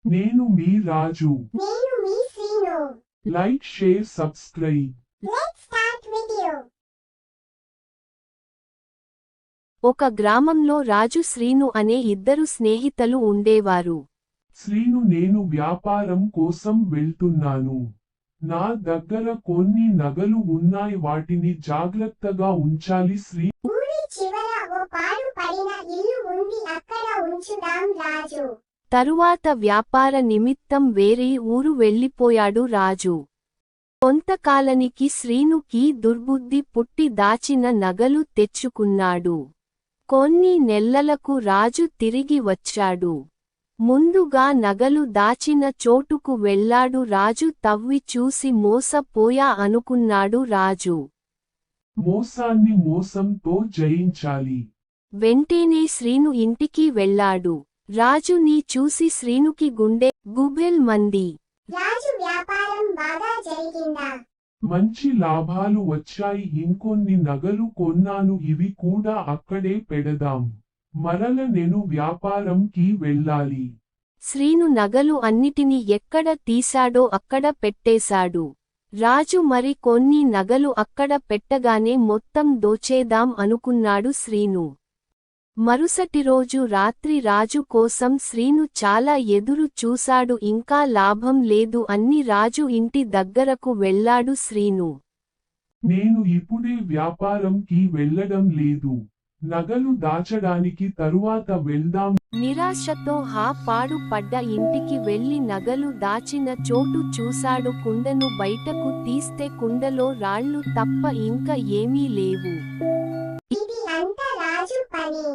నేను మీ రాజు. నేను మీ Srinu. Like, share, subscribe. Let's start video. ఒక గ్రామంలో రాజు శ్రీను అనే ఇద్దరు స్నేహితులు ఉండేవారు. శ్రీను, నేను వ్యాపారం కోసం వెళ్తున్నాను. నా దగ్గర కొన్ని నగలు ఉన్నాయి, వాటిని జాగ్రత్తగా ఉంచాలి. ఊరి చివర ఓ పాడు పడిన ఇల్లు ఉంది, అక్కడ ఉంచుదాం రాజు. తరువాత వ్యాపార నిమిత్తం వేరే ఊరు వెళ్ళిపోయాడు రాజు. కొంతకాలానికి శ్రీనుకి దుర్బుద్ధి పుట్టి దాచిన నగలు తెచ్చుకున్నాడు. కొన్ని నెలలకు రాజు తిరిగి వచ్చాడు. ముందుగా నగలు దాచిన చోటుకు వెళ్ళాడు. రాజు తవ్వి చూసి మోసపోయా అనుకున్నాడు రాజు. మోసాన్ని మోసంతో జయించాలి. వెంటనే శ్రీను ఇంటికి వెళ్ళాడు. రాజుని చూసి శ్రీనుకి గుండె గుబెల్మంది. రాజు, వ్యాపారం బాగా జరిగిందా? మంచి లాభాలు వచ్చాయి. ఇంకొన్ని నగలు కొన్నాను, ఇవి కూడా అక్కడే పెడదాం. మరల నేను వ్యాపారంకి వెళ్ళాలి. శ్రీను నగలు అన్నిటినీ ఎక్కడ తీశాడో అక్కడ పెట్టేశాడు. రాజు మరి కొన్ని నగలు అక్కడ పెట్టగానే మొత్తం దోచేద్దాం అనుకున్నాడు శ్రీను. మరుసటి రోజు రాత్రి రాజు కోసం శ్రీను చాలా ఎదురు చూశాడు. ఇంకా లాభం లేదు అని రాజు ఇంటి దగ్గరకు వెళ్ళాడు. శ్రీను, నేను ఇప్పుడే వ్యాపారంకి వెళ్ళడం లేదు. నగలు దాచడానికి తరువాత వెళ్దాం. నిరాశతో పాడు పడ్డ ఇంటికి వెళ్లి నగలు దాచిన చోటు చూశాడు. కుండను బయటకు తీస్తే కుండలో రాళ్ళు తప్ప ఇంకా ఏమీ లేవు. ఇది అంతా రాజు పని.